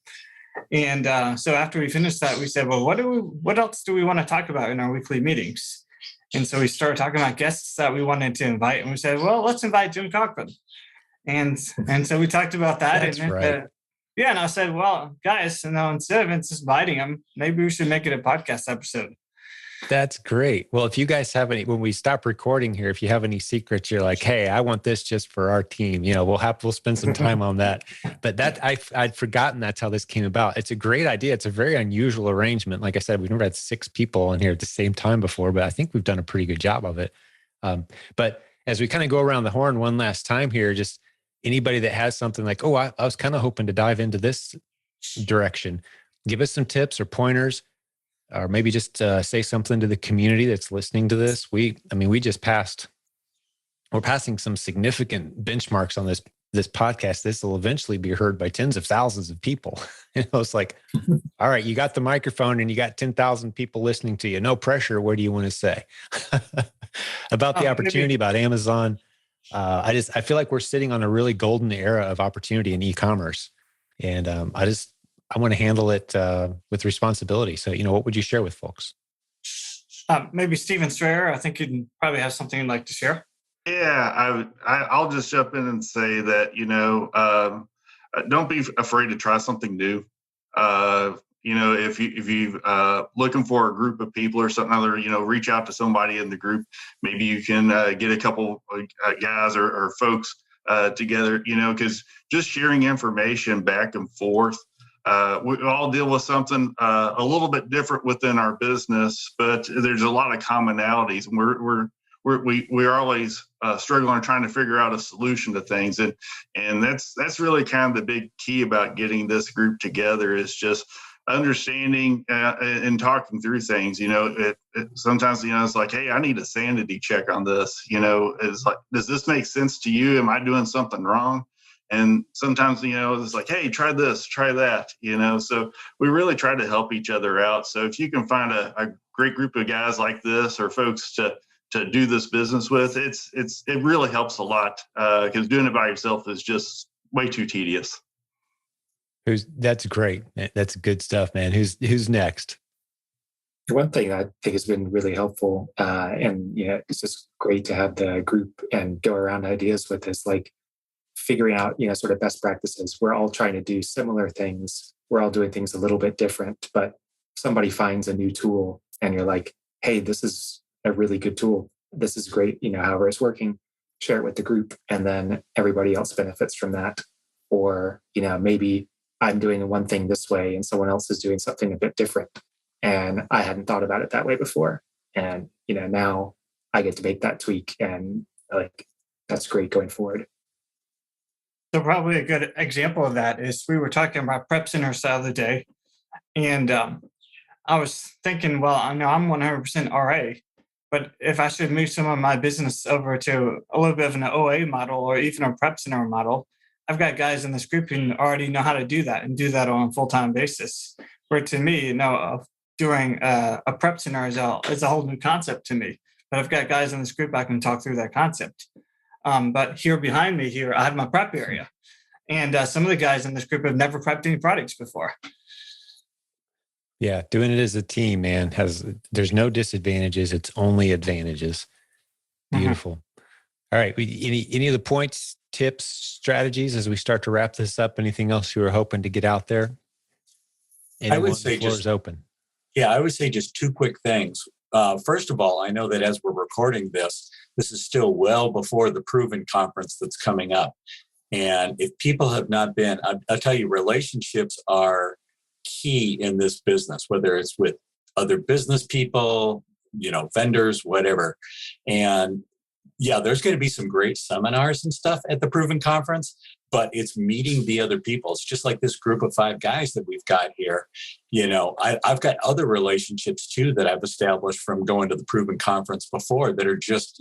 Speaker 3: And so after we finished that, we said, well, what else do we want to talk about in our weekly meetings? And so we started talking about guests that we wanted to invite. And we said, well, let's invite Jim Cockrum. And so we talked about that.
Speaker 1: That's right.
Speaker 3: And I said, well, guys, instead of just inviting him, maybe we should make it a podcast episode.
Speaker 1: That's great. Well, if you guys have any, when we stop recording here, if you have any secrets, you're like, hey, I want this just for our team. We'll spend some time on that. But I'd forgotten that's how this came about. It's a great idea. It's a very unusual arrangement. Like I said, we've never had 6 people in here at the same time before, but I think we've done a pretty good job of it. But as we kind of go around the horn one last time here, just anybody that has something like, oh, I was kind of hoping to dive into this direction, give us some tips or pointers. Or maybe just say something to the community that's listening to this. We're passing some significant benchmarks on this podcast. This will eventually be heard by tens of thousands of people. It's like, all right, you got the microphone and you got 10,000 people listening to you. No pressure. What do you want to say about the opportunity, about Amazon? I feel like we're sitting on a really golden era of opportunity in e-commerce. And I want to handle it with responsibility. So, what would you share with folks?
Speaker 3: Maybe Steven Schraer. I think you'd probably have something you'd like to share.
Speaker 6: Yeah, I'll just jump in and say that, don't be afraid to try something new. If you looking for a group of people or something other, reach out to somebody in the group. Maybe you can get a couple guys or folks together, because just sharing information back and forth. We all deal with something a little bit different within our business, but there's a lot of commonalities, and we're always struggling trying to figure out a solution to things, and that's really kind of the big key about getting this group together is just understanding and talking through things. Sometimes it's like, hey, I need a sanity check on this. It's like, does this make sense to you? Am I doing something wrong? And sometimes, it's like, hey, try this, try that, so we really try to help each other out. So if you can find a great group of guys like this or folks to do this business with, it really helps a lot because doing it by yourself is just way too tedious.
Speaker 1: That's great. That's good stuff, man. Who's next?
Speaker 4: One thing I think has been really helpful, and it's just great to have the group and go around ideas with is like, figuring out, sort of best practices. We're all trying to do similar things. We're all doing things a little bit different, but somebody finds a new tool and you're like, hey, this is a really good tool. This is great. However it's working, share it with the group. And then everybody else benefits from that. Or, maybe I'm doing one thing this way and someone else is doing something a bit different. And I hadn't thought about it that way before. And, now I get to make that tweak and that's great going forward.
Speaker 3: So probably a good example of that is we were talking about prep centers the other day. And I was thinking, well, I know I'm 100% RA, but if I should move some of my business over to a little bit of an OA model or even a prep center model, I've got guys in this group who already know how to do that and do that on a full-time basis. Where to me, doing a prep center is a whole new concept to me. But I've got guys in this group I can talk through that concept. But here behind me here, I have my prep area. And some of the guys in this group have never prepped any products before.
Speaker 1: Yeah, doing it as a team, man, there's no disadvantages. It's only advantages. Beautiful. All right. Any of the points, tips, strategies as we start to wrap this up? Anything else you were hoping to get out there?
Speaker 2: I would say
Speaker 1: the floor is open.
Speaker 2: Yeah, I would say just two quick things. First of all, I know that as we're recording this is still well before the Proven conference that's coming up. And if people have not been, I'll tell you, relationships are key in this business, whether it's with other business people, vendors, whatever. And yeah, there's going to be some great seminars and stuff at the Proven conference, but it's meeting the other people. It's just like this group of 5 guys that we've got here. I've got other relationships too that I've established from going to the Proven conference before that are just,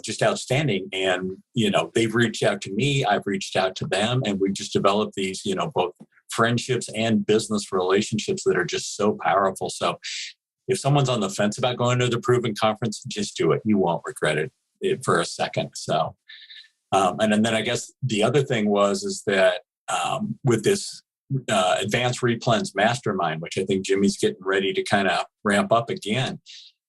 Speaker 2: just outstanding. And, they've reached out to me, I've reached out to them, and we've just developed these, both friendships and business relationships that are just so powerful. So if someone's on the fence about going to the Proven conference, just do it. You won't regret it for a second. So, and then I guess the other thing is that with this Advanced Replens Mastermind, which I think Jimmy's getting ready to kind of ramp up again,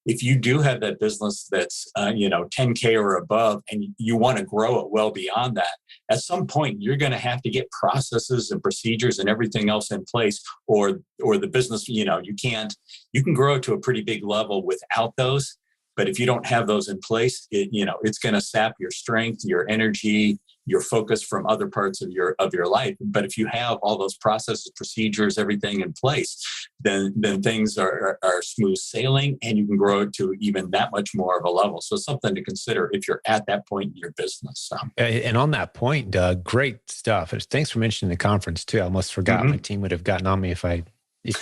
Speaker 2: if you do have that business that's, 10K or above, and you want to grow it well beyond that, at some point, you're going to have to get processes and procedures and everything else in place, or the business, you can grow it to a pretty big level without those. But if you don't have those in place, it's going to sap your strength, your energy, your focus from other parts of your life. But if you have all those processes, procedures, everything in place, then things are smooth sailing, and you can grow it to even that much more of a level. So something to consider if you're at that point in your business.
Speaker 1: And on that point, Doug, great stuff. Thanks for mentioning the conference too. I almost forgot. My team would have gotten on me if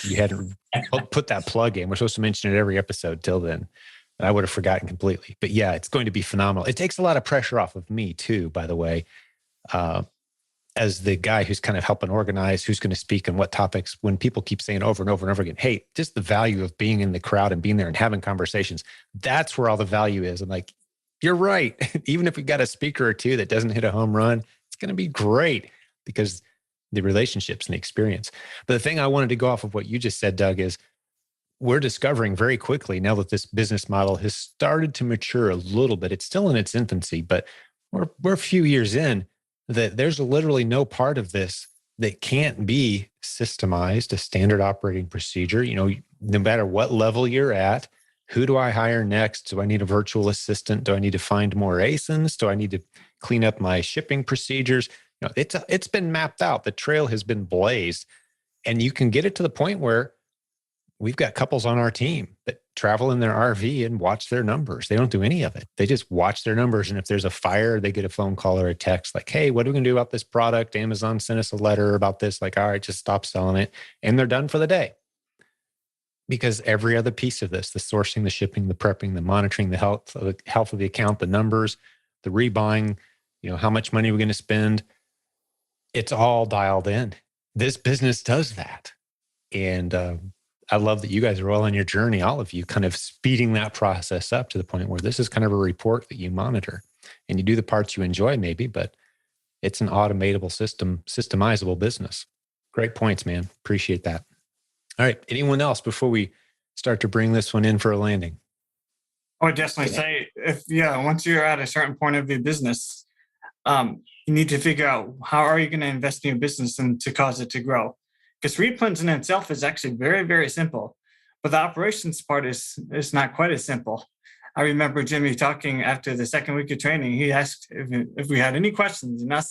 Speaker 1: you hadn't put that plug in. We're supposed to mention it every episode till then. I would have forgotten completely. But yeah, it's going to be phenomenal. It takes a lot of pressure off of me too, by the way, as the guy who's kind of helping organize who's going to speak and what topics, when people keep saying over and over and over again, hey, just the value of being in the crowd and being there and having conversations, that's where all the value is. I'm like, you're right. Even if we got a speaker or two that doesn't hit a home run, it's going to be great because the relationships and the experience. But the thing I wanted to go off of what you just said, Doug, is we're discovering very quickly now that this business model has started to mature a little bit. It's still in its infancy, but we're a few years in that there's literally no part of this that can't be systemized, a standard operating procedure. No matter what level you're at, who do I hire next? Do I need a virtual assistant? Do I need to find more ASINs? Do I need to clean up my shipping procedures? It's been mapped out. The trail has been blazed, and you can get it to the point where we've got couples on our team that travel in their RV and watch their numbers. They don't do any of it. They just watch their numbers. And if there's a fire, they get a phone call or a text like, hey, what are we going to do about this product? Amazon sent us a letter about this. Like, all right, just stop selling it. And they're done for the day. Because every other piece of this, the sourcing, the shipping, the prepping, the monitoring, the health of the account, the numbers, the rebuying, how much money we're going to spend, it's all dialed in. This business does that. And, I love that you guys are all on your journey, all of you, kind of speeding that process up to the point where this is kind of a report that you monitor and you do the parts you enjoy maybe, but it's an automatable systemizable business. Great points, man. Appreciate that. All right. Anyone else before we start to bring this one in for a landing?
Speaker 3: I would definitely say once you're at a certain point of your business, you need to figure out how are you going to invest in your business and to cause it to grow. Because Replens in itself is actually very, very simple, but the operations part is not quite as simple. I remember Jimmy talking after the second week of training. He asked if we had any questions, and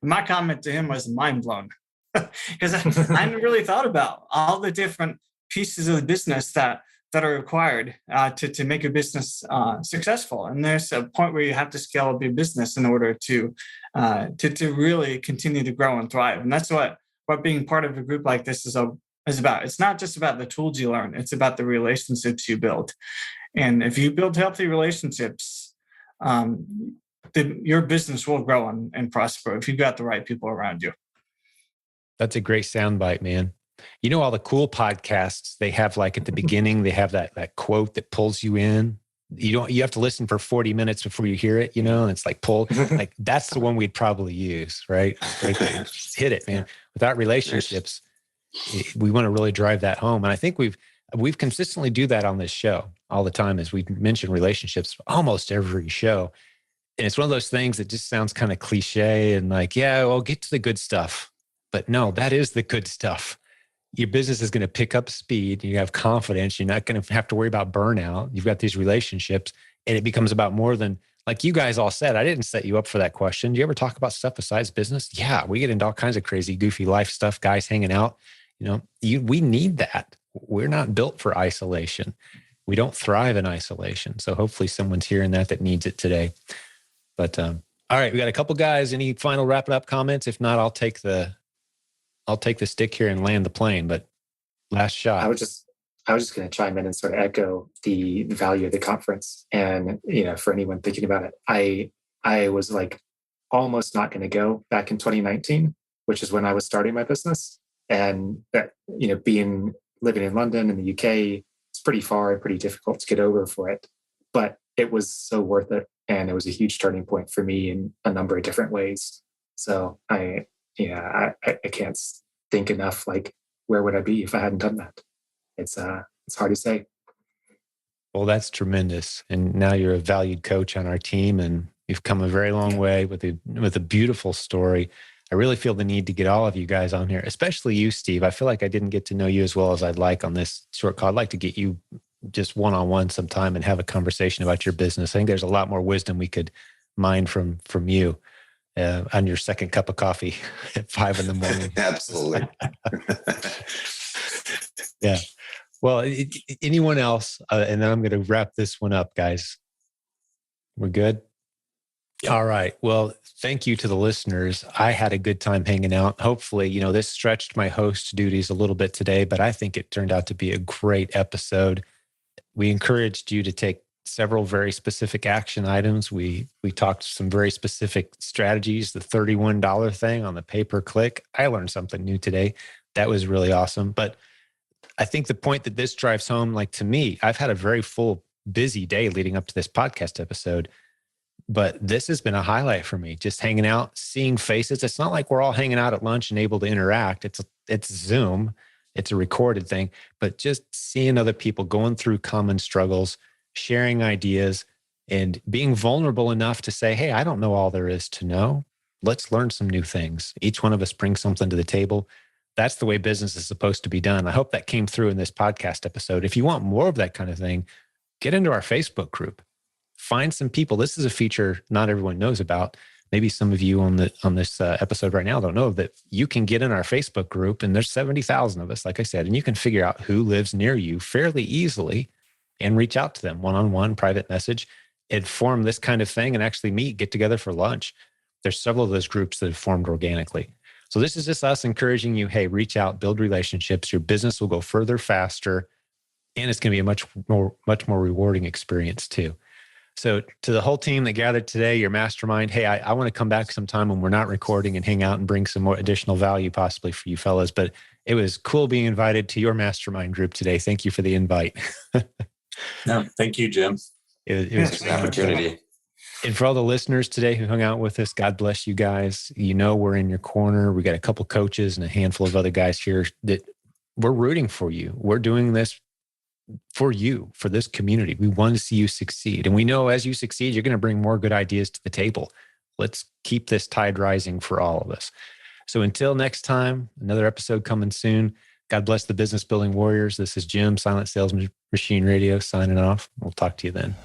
Speaker 3: my comment to him was mind blown, because I hadn't really thought about all the different pieces of the business that are required to make a business successful. And there's a point where you have to scale up your business in order to really continue to grow and thrive, and that's what being part of a group like this is about. It's not just about the tools you learn, it's about the relationships you build. And if you build healthy relationships, your business will grow and prosper if you've got the right people around you.
Speaker 1: That's a great soundbite, man. All the cool podcasts, they have like at the beginning, they have that quote that pulls you in. you have to listen for 40 minutes before you hear it, and it's like pull, like that's the one we'd probably use, right? Right there. Just hit it, man. Without relationships, we want to really drive that home. And I think we've consistently do that on this show all the time, as we mention relationships almost every show. And it's one of those things that just sounds kind of cliche and like, yeah, well, get to the good stuff. But no, that is the good stuff. Your business is going to pick up speed. You have confidence. You're not going to have to worry about burnout. You've got these relationships, and it becomes about more than, like you guys all said. I didn't set you up for that question. Do you ever talk about stuff besides business? Yeah, we get into all kinds of crazy, goofy life stuff, guys hanging out. We need that. We're not built for isolation. We don't thrive in isolation. So hopefully someone's hearing that needs it today. But all right, we got a couple guys. Any final wrapping up comments? If not, I'll take the stick here and land the plane. But last shot.
Speaker 4: I was just going to chime in and sort of echo the value of the conference. And for anyone thinking about it, I was like almost not going to go back in 2019, which is when I was starting my business. And that living in London and the UK, it's pretty far and pretty difficult to get over for it. But it was so worth it. And it was a huge turning point for me in a number of different ways. So I can't think enough, like, where would I be if I hadn't done that? It's hard to say.
Speaker 1: Well, that's tremendous. And now you're a valued coach on our team, and you've come a very long way with a beautiful story. I really feel the need to get all of you guys on here, especially you, Steve. I feel like I didn't get to know you as well as I'd like on this short call. I'd like to get you just one-on-one sometime and have a conversation about your business. I think there's a lot more wisdom we could mine from you on your second cup of coffee at 5 a.m.
Speaker 5: Absolutely.
Speaker 1: Yeah. Well, anyone else? And then I'm going to wrap this one up, guys. We're good? Yep. All right. Well, thank you to the listeners. I had a good time hanging out. Hopefully, this stretched my host duties a little bit today, but I think it turned out to be a great episode. We encouraged you to take several very specific action items. We talked some very specific strategies, the $31 thing on the pay-per-click. I learned something new today. That was really awesome. But I think the point that this drives home, like to me, I've had a very full, busy day leading up to this podcast episode, but this has been a highlight for me, just hanging out, seeing faces. It's not like we're all hanging out at lunch and able to interact. It's Zoom. It's a recorded thing, but just seeing other people going through common struggles, sharing ideas, and being vulnerable enough to say, hey, I don't know all there is to know. Let's learn some new things. Each one of us brings something to the table. That's the way business is supposed to be done. I hope that came through in this podcast episode. If you want more of that kind of thing, get into our Facebook group. Find some people. This is a feature not everyone knows about. Maybe some of you on this episode right now don't know that you can get in our Facebook group, and there's 70,000 of us, like I said, and you can figure out who lives near you fairly easily and reach out to them one-on-one, private message, and form this kind of thing and actually get together for lunch. There's several of those groups that have formed organically. So this is just us encouraging you, hey, reach out, build relationships. Your business will go further, faster, and it's going to be a much more rewarding experience too. So to the whole team that gathered today, your mastermind, hey, I want to come back sometime when we're not recording and hang out and bring some more additional value possibly for you fellas. But it was cool being invited to your mastermind group today. Thank you for the invite.
Speaker 2: No, thank you, Jim.
Speaker 1: It was
Speaker 5: an opportunity.
Speaker 1: And for all the listeners today who hung out with us, God bless you guys. We're in your corner. We got a couple coaches and a handful of other guys here that we're rooting for you. We're doing this for you, for this community. We want to see you succeed. And we know as you succeed, you're going to bring more good ideas to the table. Let's keep this tide rising for all of us. So until next time, another episode coming soon. God bless the business building warriors. This is Jim, Silent Sales Machine Radio, signing off. We'll talk to you then.